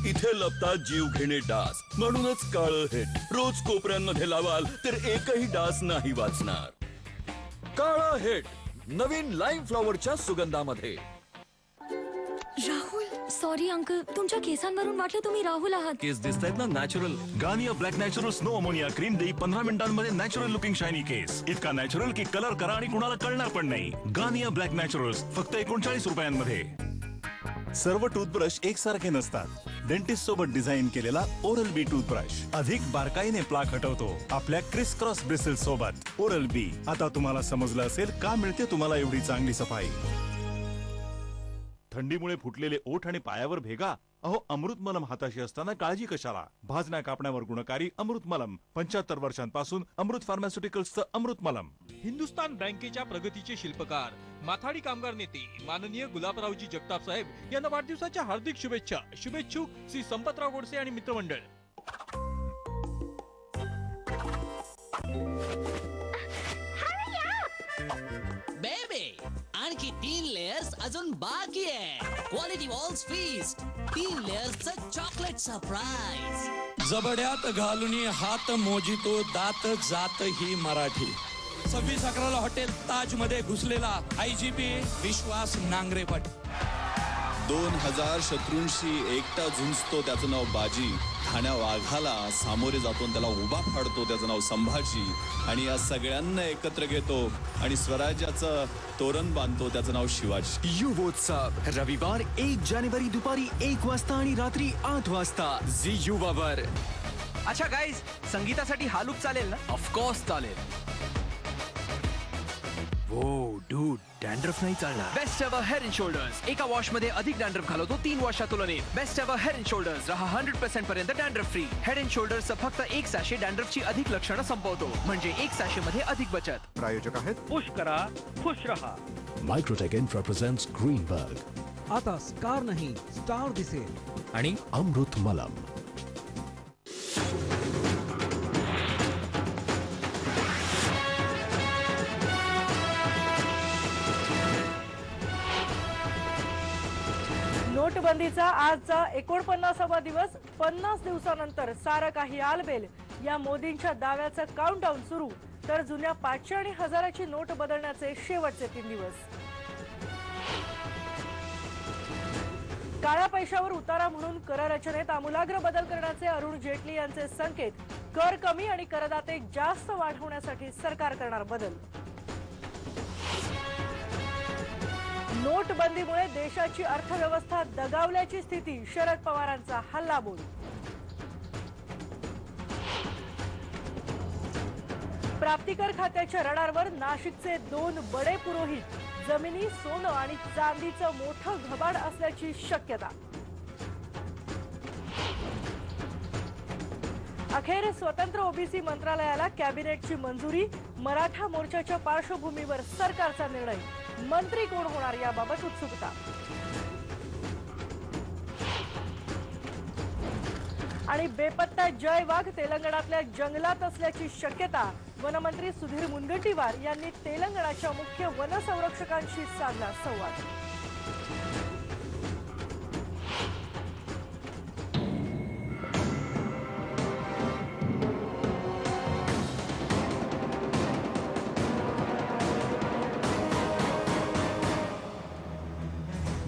इथे लपतात जीवघेणे डास, म्हणूनच काळं हिट. रोज कोपऱ्यांमध्ये लावाल तर एकही डास नाही वाचणार. काळा हिट नवीन लाईम फ्लॉवरच्या सुगंधामध्ये. राहुल, सॉरी अंकल, तुमच्या केसांवरून वाटलं तुम्ही राहुल आहात. केस दिसतायत ना natural. Garnier black natural snow ammonia cream देई 15 मिनिटांमध्ये नॅचरल लुकिंग शायनी केस. इतका नॅचरल की कलर करा आणि कुणाला कळणार पण नाही. गार्नियर ब्लॅक नॅचरल्स फक्त 39 रुपयांमध्ये. सर्व टूथब्रश एकसारखे नसतात. डेंटिस्ट सोबत डिझाईन केलेला ओरल बी टूथब्रश अधिक बारकाईने प्लाक हटवतो. आपल्या क्रिस क्रॉस ब्रिसेल सोबत ओरल बी. आता तुम्हाला समजलं असेल का मिळते तुम्हाला एवढी चांगली सफाई. थंडीमुळे फुटलेले ओठ आणि पायावर भेगा, अहो अमृत मलम हाताशी असताना काळजी कशाला. भाजण्या कापण्यावर गुणकारी अमृत मलम. 75 वर्षांपासून अमृत फार्मास्युटिकल्सचं अमृत मलम. हिंदुस्तान बँकेच्या प्रगतीचे शिल्पकार माथाडी कामगार नेते माननीय गुलाबरावजी जगताप साहेब यांना वाढदिवसाच्या हार्दिक शुभेच्छा. शुभेच्छुक श्री संपतराव गोडसे आणि मित्रमंडळ. बेबी आणखी 3 लेयर्स अजून बाकी आहे. क्वालिटी वॉल्स फीस्ट 3 लेयर्सचं चॉकलेट सरप्राईज. जबड्यात घालून हात मोजितो दात जात ही मराठी. 26/11 हॉटेल ताज मध्ये घुसलेला IGP विश्वास नांगरेपट. 2000 शत्रूंशी एकटा झुंजतो त्याचं नाव बाजी. ठाण्या वाघाला सामोरे जातो त्याला उभा फाडतो त्याचं नाव संभाजी. आणि या सगळ्यांना एकत्र घेतो आणि स्वराज्याचं तोरण बांधतो त्याचं नाव शिवाजी. युवोत्सव रविवार 1 जानेवारी दुपारी 1 वाजता आणि रात्री 8 वाजता झी युवावर. अच्छा गाईज, संगीतासाठी हा लूक चालेल ना? ऑफकोर्स चालेल. हो डूड, डॅन्ड्रफ नाही चालणार. Best ever head and shoulders. एका वॉश मध्ये अधिक डॅन्ड्रफ घालवतो 3 वॉशच्या तुलनेत. Best ever head and shoulders रहा 100% पर्यंत डॅन्ड्रफ फ्री. हेड अँड शोल्डर्सचं फक्त 1 सॅशे डॅन्ड्रफची अधिक लक्षणं संपवतो. म्हणजे 1 सॅशे मध्ये अधिक बचत. प्रायोजक आहेत खुश करा, खुश रहा. Microtek represents Greenberg. आता स्टार नाही स्टार दिसेल. आणि अमृत मलम. नोटबंदीचा आजचा 49वा दिवस. 50 दिवसानंतर सारं काही आलबेल. या मोदींच्या दाव्याचं काउंटडाऊन सुरू. तर जुन्या 500 आणि 1000ची नोट बदलण्याचे शेवटचे 3 दिवस. काळ्या पैशावर उतारा म्हणून कररचनेत आमूलाग्र बदल करण्याचे अरुण जेटली यांचे संकेत. कर कमी आणि करदाते जास्त वाढवण्यासाठी सरकार करणार बदल. नोटबंदीमुळे देशाची अर्थव्यवस्था दगावल्याची स्थिती. शरद पवारांचा हल्लाबोल. प्राप्तिकर खात्याच्या रडारवर नाशिकचे 2 बडे पुरोहित. जमिनी, सोनं आणि चांदीचं मोठं घबाड असल्याची शक्यता. अखेर स्वतंत्र ओबीसी मंत्रालयाला कॅबिनेटची मंजुरी. मराठा मोर्चाच्या पार्श्वभूमीवर सरकारचा निर्णय. मंत्री कोण होणार याबाबत उत्सुकता. आणि बेपत्ता जय वाघ तेलंगणातल्या जंगलात असल्याची शक्यता. वनमंत्री सुधीर मुनगंटीवार यांनी तेलंगणाच्या मुख्य वनसंरक्षकांशी साधला संवाद.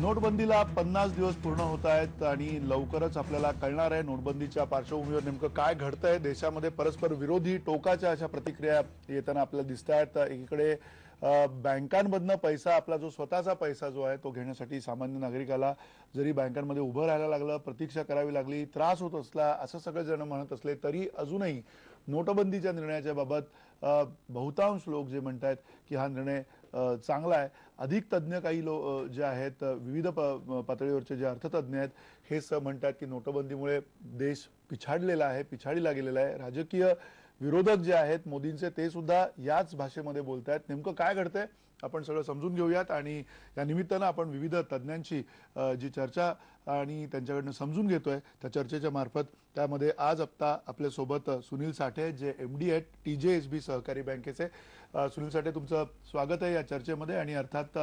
नोटबंदीला 50 दिवस पूर्ण होत आहेत आणि लवकरच आपल्याला कळणार आहे नोटबंदीच्या पार्श्वभूमीवर नेमकं काय घडतंय. देशामध्ये परस्पर विरोधी टोकाच्या अशा प्रतिक्रिया येताना आपल्याला दिसत आहेत. एकीकडे बँकांमधनं पैसा, आपला जो स्वतःचा पैसा जो आहे तो घेण्यासाठी सामान्य नागरिकाला जरी बँकांमध्ये उभं राहायला लागलं, प्रतीक्षा करावी लागली, त्रास होत असला, असं सगळे जण म्हणत असले तरी अजूनही नोटबंदीच्या निर्णयाच्या बाबत बहुतांश लोक जे म्हणतात की हा निर्णय चांगला आहे. अधिक तज्ज्ञ काही जे आहेत, विविध पातळीवरचे जे अर्थतज्ञ आहेत, हे म्हणतात की नोटबंदीमुळे देश पिछाडलेला आहे, पिछाडीला गेलेला आहे. राजकीय विरोधक जे आहेत मोदींचे ते सुद्धा याच भाषेमध्ये बोलतायत. नेमकं काय घडतंय आपण सगळं समजून घेऊयात आणि या निमित्तानं आपण विविध तज्ज्ञांची जी चर्चा आणि त्यांच्याकडनं समजून घेतोय त्या चर्चेच्या मार्फत. त्यामध्ये आज आपल्यासोबत सुनील साठे जे MD आहेत TJSB सहकारी बँकेचे. सुनील साठे, तुमचं स्वागत आहे या चर्चेमध्ये. आणि अर्थात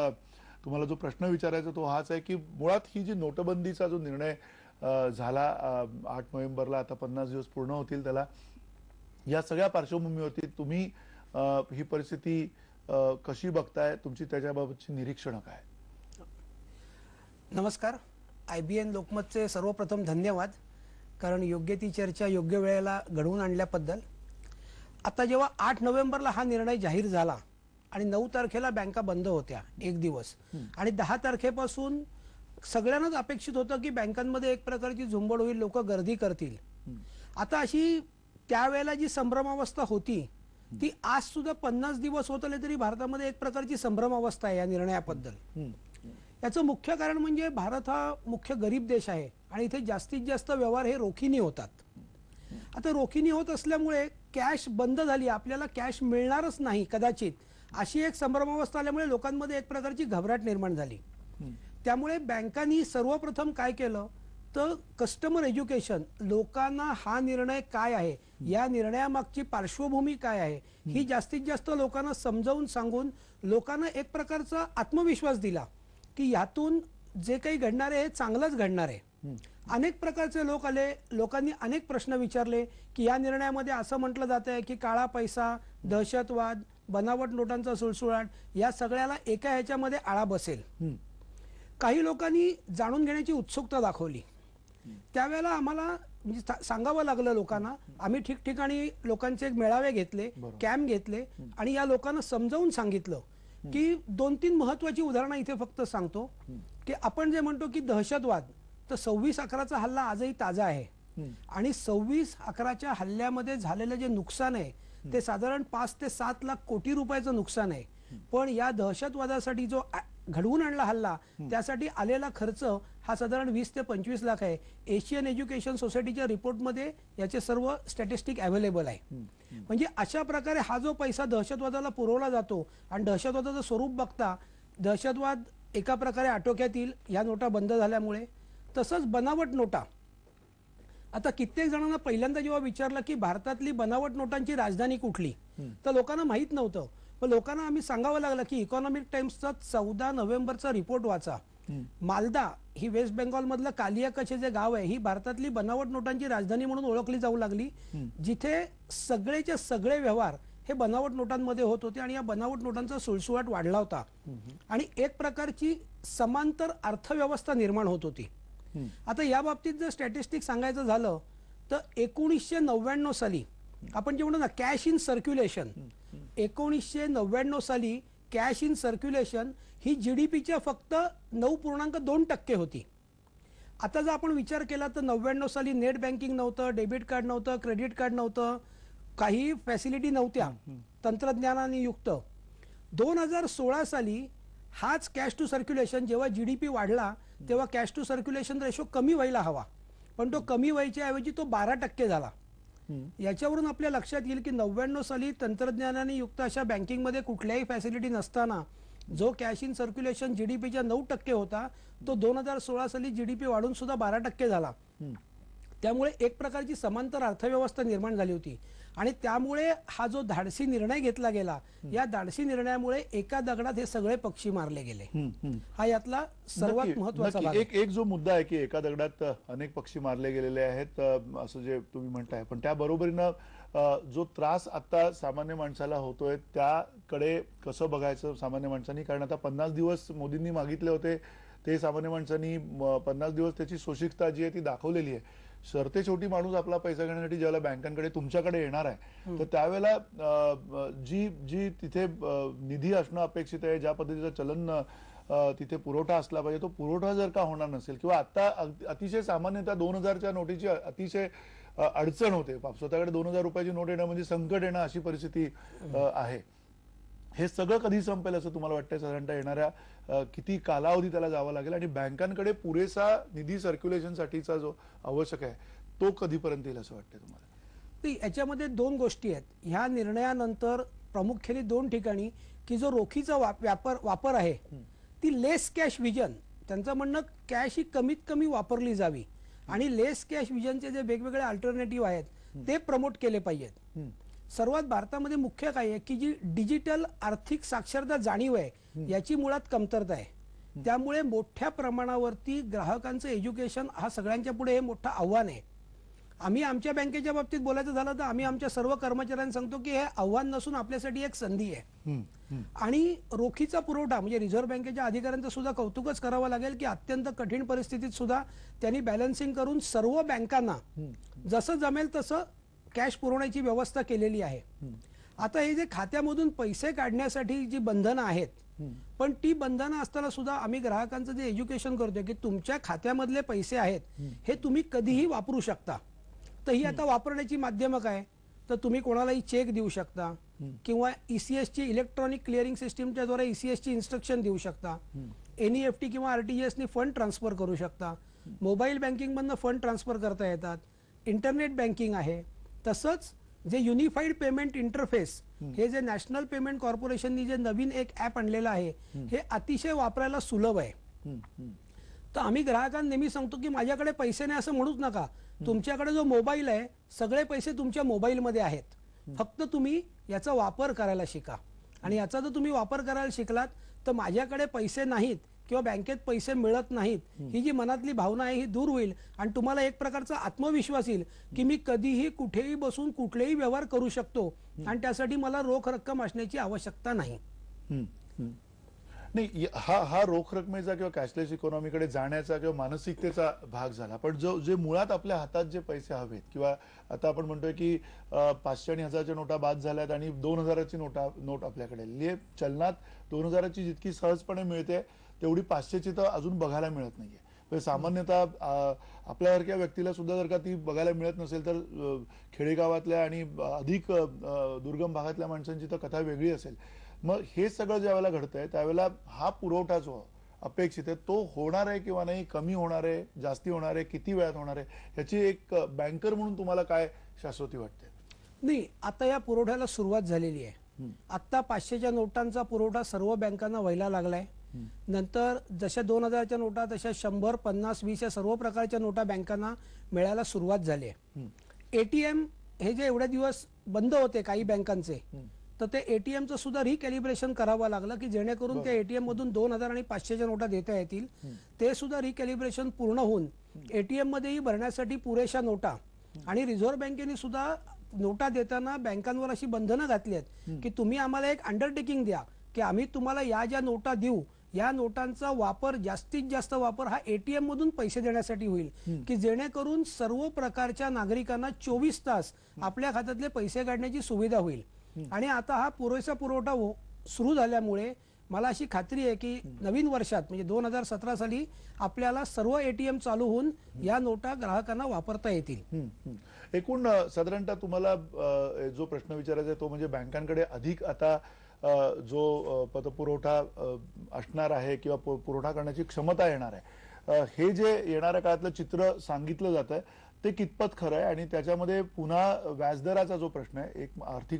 तुम्हाला जो प्रश्न विचारायचा तो हाच आहे की मुळात ही जी नोटबंदीचा जो निर्णय झाला 8 नोव्हेंबरला, आता 50 दिवस पूर्ण होतील त्याला. या सगळ्या पार्श्वभूमीवरती तुम्ही ही परिस्थिती कशी बघताय, तुमची त्याच्याबाबतची निरीक्षणं काय? नमस्कार. IBN लोकमतचे सर्वप्रथम धन्यवाद, कारण योग्य ती चर्चा योग्य वेळेला घडवून आणल्याबद्दल. आता जेव्हा 8 नोव्हेंबरला हा निर्णय जाहीर झाला आणि 9 तारखेला बँका बंद होत्या एक दिवस, आणि 10 तारखेपासून सगळ्यांनाच अपेक्षित होतं की बँकांमध्ये एक प्रकारची झुंबड होईल, लोक गर्दी करतील. आता अशी त्यावेळेला जी संभ्रमावस्था होती ती आज सुद्धा 50 दिवस होत आले तरी भारतामध्ये एक प्रकारची संभ्रमावस्था आहे या निर्णयाबद्दल. याचं मुख्य कारण म्हणजे भारत हा मुख्य गरीब देश आहे आणि इथे जास्तीत जास्त व्यवहार हे रोखीने होतात. आता रोखीने होत असल्यामुळे कॅश बंद झाली, आपल्याला कॅश मिळणारच नाही कदाचित, अशी एक संभ्रमावस्था आल्यामुळे लोकांमध्ये एक प्रकारची घबराट निर्माण झाली. त्यामुळे बँकांनी सर्वप्रथम काय केलं तर कस्टमर एज्युकेशन, लोकांना हा निर्णय काय आहे, या निर्णयामागची पार्श्वभूमी काय आहे, ही जास्तीत जास्त लोकांना समजावून सांगून लोकांना एक प्रकारचा आत्मविश्वास दिला की यातून जे काही घडणार आहे हे चांगलंच घडणार आहे. अनेक प्रकारचे लोक आले, लोकांनी अनेक प्रश्न विचारले की या निर्णयामध्ये असं म्हटलं जात आहे की काळा पैसा, दहशतवाद, बनावट नोटांचा सुळसुळाट, या सगळ्याला एका ह्याच्यामध्ये आळा बसेल. काही लोकांनी जाणून घेण्याची उत्सुकता दाखवली. त्यावेळेला आम्हाला म्हणजे सांगावं लागलं लोकांना, आम्ही ठिकठिकाणी लोकांचे मेळावे घेतले, कॅम्प घेतले आणि या लोकांना समजावून सांगितलं की 2-3 महत्वाची उदाहरणं इथे फक्त सांगतो की आपण जे म्हणतो की दहशतवाद, तर 26/11चा हल्ला आजही ताजा आहे आणि 26/11च्या हल्ल्यामध्ये झालेलं जे नुकसान आहे ते साधारण 5 ते 7 लाख कोटी रुपयाचं नुकसान आहे. पण या दहशतवादासाठी जो घडवून आणला हल्ला, त्यासाठी आलेला खर्च हा साधारण 20 ते 25 लाख आहे. एशियन एज्युकेशन सोसायटीच्या रिपोर्टमध्ये याचे सर्व स्टॅटिस्टिक अवेलेबल आहे. म्हणजे अशा प्रकारे हा जो पैसा दहशतवादाला पुरवला जातो आणि दहशतवादाचं स्वरूप बघता दहशतवाद एका प्रकारे आटोक्यात येईल या नोटा बंद झाल्यामुळे. तसंच बनावट नोटा, आता कित्येक जणांना पहिल्यांदा जेव्हा विचारलं की भारतातली बनावट नोटांची राजधानी कुठली, तर लोकांना माहित नव्हतं. पण लोकांना आम्ही सांगावं लागलं की इकॉनॉमिक टाइम्सचा 14 नोव्हेंबरचा रिपोर्ट वाचा. मालदा ही वेस्ट बेंगॉल मधलं कालियाकच जे गाव आहे, ही भारतातली बनावट नोटांची राजधानी म्हणून ओळखली जाऊ लागली, जिथे सगळेचे सगळे व्यवहार हे बनावट नोटांमध्ये होत होते आणि या बनावट नोटांचा सुळसुळाट वाढला होता आणि एक प्रकारची समांतर अर्थव्यवस्था निर्माण होत होती. आता या बाबतीत जर स्टॅटिस्टिक सांगायचं झालं तर 1999 साली आपण जे म्हणतो ना कॅश इन सर्क्युलेशन, 1999 साली कॅश इन सर्क्युलेशन ही GDPच्या फक्त 9.2% होती. आता जर आपण विचार केला तर 99 साली नेट बँकिंग नव्हतं, डेबिट कार्ड नव्हतं, क्रेडिट कार्ड नव्हतं, काही फॅसिलिटी नव्हत्या तंत्रज्ञानाने युक्त. 2016 साली हाच कॅश टू सर्क्युलेशन, जेव्हा GDP वाढला तेव्हा कॅश टू सर्क्युलेशन रेशो कमी व्हायला हवा, पण तो कमी व्हायच्या ऐवजी तो 12% झाला. याच्यावरून आपल्या लक्षात येईल की 99 साली तंत्रज्ञानाने युक्त अशा बँकिंगमध्ये कुठल्याही फॅसिलिटी नसताना जो कॅश इन सर्क्युलेशन GDPच्या 9% होता, तो 2016 साली GDP वाढून सुद्धा 12% झाला. त्यामुळे एक प्रकारची समांतर अर्थव्यवस्था निर्माण झाली होती आणि त्यामुळे हा जो धाडसी निर्णय घेतला गेला, या धाडसी निर्णयामुळे एका दगडात हे सगळे पक्षी मारले गेले. हा यातला सर्वात महत्त्वाचा भाग. एक जो मुद्दा आहे की एका दगडात अनेक पक्षी मारले गेलेले आहेत असं जे तुम्ही म्हणताय, पण त्या बरोबरीनं जो त्रास आता सामान्य माणसाला होतोय त्याकडे कसं बघायचं सामान्य माणसांनी? कारण आता 50 दिवस मोदींनी मागितले होते, ते सामान्य माणसांनी 50 दिवस त्याची सोशिकता जी आहे ती दाखवलेली आहे. सरते छोटी माणूस आपला पैसा घेण्यासाठी ज्याला बँकांकडे तुमच्याकडे येणार आहे, तर त्यावेळेला जी तिथे निधी असणं अपेक्षित आहे, ज्या पद्धतीचं चलन तिथे पुरवठा असला पाहिजे, तो पुरवठा जर का होणार नसेल किंवा आता अतिशय सामान्यतः 2000च्या नोटीची अतिशय अडचण होते, स्वतःकडे 2000 रुपयाची नोट येणं म्हणजे संकट येणं अशी परिस्थिती आहे. हे सगळं कधी संपेल असं तुम्हाला वाटतंय? साधारणतः येणाऱ्या किती कालावधी त्याला जावं लागेल आणि बँकांकडे पुरेसा निधी सर्क्युलेशनसाठीचा जो आवश्यक आहे तो कधीपर्यंत येईल असं वाटतंय तुम्हाला? याच्यामध्ये 2 गोष्टी आहेत. ह्या निर्णयानंतर प्रामुख्याने 2 ठिकाणी की जो रोखीचा वापर आहे ती लेस कॅश विजन, त्यांचं म्हणणं कॅश ही कमीत कमी वापरली जावी आणि लेस कॅश विजनचे जे वेगवेगळे अल्टरनेटिव्ह आहेत ते प्रमोट केले पाहिजेत. सर्वात भारतामध्ये मुख्य काय आहे की जी डिजिटल आर्थिक साक्षरता जाणीव आहे याची मुळात कमतरता आहे. त्यामुळे मोठ्या प्रमाणावरती ग्राहकांचं एज्युकेशन हा सगळ्यांच्या पुढे हे मोठं आव्हान आहे. आम्ही आमच्या बँकेच्या बाबतीत बोलायचं झालं तर आम्ही आमच्या सर्व कर्मचाऱ्यांना सांगतो की हे आव्हान नसून आपल्यासाठी एक संधी आहे. आणि रोखीचा पुरवठा म्हणजे रिझर्व्ह बँकेच्या अधिकाऱ्यांचं सुद्धा कौतुकच करावं लागेल की अत्यंत कठीण परिस्थितीत सुद्धा त्यांनी बॅलन्सिंग करून सर्व बँकांना जसं जमेल तसं कॅश पुरवण्याची व्यवस्था केलेली आहे. आता हे जे खात्यामधून पैसे काढण्यासाठी जी बंधनं आहेत, पण ती बंधनं असताना सुद्धा आम्ही ग्राहकांचं जे एज्युकेशन करतोय की तुमच्या खात्यामधले पैसे आहेत हे तुम्ही कधीही वापरू शकता. तर ही आता वापरण्याची माध्यमं काय, तर तुम्ही कोणालाही चेक देऊ शकता किंवा ECS ची इलेक्ट्रॉनिक क्लिअरिंग सिस्टीमच्या द्वारे ECS ची इन्स्ट्रक्शन देऊ शकता, NEFT किंवा RTGS ने फंड ट्रान्सफर करू शकता, मोबाईल बँकिंग मधनं फंड ट्रान्सफर करता येतात, इंटरनेट बँकिंग आहे. तसंच जे युनिफाईड पेमेंट इंटरफेस हे जे नॅशनल पेमेंट कॉर्पोरेशननी जे नवीन एक ऍप आणलेलं आहे हे अतिशय वापरायला सुलभ आहे. तर आम्ही ग्राहकांना नेहमी सांगतो की माझ्याकडे पैसे नाही असं म्हणूच नका. तुमच्याकडे जो मोबाईल आहे सगळे पैसे तुमच्या मोबाईलमध्ये आहेत, फक्त तुम्ही याचा वापर करायला शिका. आणि याचा जर तुम्ही वापर करायला शिकलात तर माझ्याकडे पैसे नाहीत किंवा बँकेत पैसे मिळत नाहीत ही जी मनातली भावना आहे ही दूर होईल आणि तुम्हाला एक प्रकारचा आत्मविश्वास येईल की मी कधीही कुठेही बसून कुठलेही व्यवहार करू शकतो आणि त्यासाठी मला रोख रक्कम असण्याची आवश्यकता नाही. नाही, हा रोख रकमेचा किंवा कॅशलेस इकॉनॉमीकडे जाण्याचा किंवा मानसिकतेचा भाग झाला. पण जे मुळात आपल्या हातात जे पैसे हवेत किंवा आता आपण म्हणतोय की 500 आणि 1000च्या नोटा बाद झाल्यात आणि 2000ची नोट आपल्याकडे चलनात 2000ची जितकी सहजपणे मिळते तेवढी 500ची तर अजून बघायला मिळत नाहीये. सामान्यतः आपल्यासारख्या व्यक्तीला सुद्धा जर का ती बघायला मिळत नसेल तर खेडेगावातल्या आणि अधिक दुर्गम भागातल्या माणसांची तर कथा वेगळी असेल. मग हे सगळं ज्यावेळेला घडतंय त्यावेळेला हा पुरवठा जो अपेक्षित आहे तो होणार आहे किंवा नाही, कमी होणार आहे, जास्ती होणार आहे, किती वेळात होणार आहे, ह्याची एक बँकर म्हणून तुम्हाला काय शाश्वती वाटते? नाही, आता या पुरवठ्याला सुरुवात झालेली आहे. आता 500च्या नोटांचा पुरवठा सर्व बँकांना व्हायला लागलाय. नंतर जशा 2000च्या नोटा तशा 100, 50, 20 या सर्व प्रकारच्या नोटा बँकांना मिळायला सुरुवात झाली आहे. ATM हे जे एवढे दिवस बंद होते काही बँकांचे, तर ते ATMचं सुद्धा रिकॅलिब्रेशन करावं लागलं की जेणेकरून त्या ATM मधून 2000 आणि 500च्या नोटा देता येतील. ते सुद्धा रिकॅलिब्रेशन पूर्ण होऊन ATM मध्येही भरण्यासाठी पुरेशा नोटा आणि रिझर्व्ह बँकेने सुद्धा नोटा देताना बँकांवर अशी बंधनं घातली आहेत की तुम्ही आम्हाला एक अंडरटेकिंग द्या की आम्ही तुम्हाला या ज्या नोटा देऊ या नोटांचा वापर जास्तीत जास्त वापर हा ATM मधून पैसे देण्यासाठी होईल की जेणेकरून सर्व प्रकारच्या नागरिकांना 24 तास आपल्या खात्यातले पैसे काढण्याची सुविधा होईल. आणि आता हा पुरेसा पुरवठा सुरू झाल्यामुळे मला अशी खात्री आहे की नवीन वर्षात म्हणजे 2017 साली आपल्याला सर्व ATM चालू होऊन या नोटा ग्राहकांना वापरता येतील. एकूण साधारणतः तुम्हाला जो प्रश्न विचारायचा आहे तो म्हणजे बँकांकडे अधिक आता जो पतपुरवठा असणार आहे किंवा पुरवठा करण्याची क्षमता येणार आहे, हे जे येणाऱ्या काळातलं चित्र सांगितलं जात आहे ते कितपत खरं आहे आणि त्याच्यामध्ये पुन्हा व्याजदराचा जो प्रश्न आहे, एक आर्थिक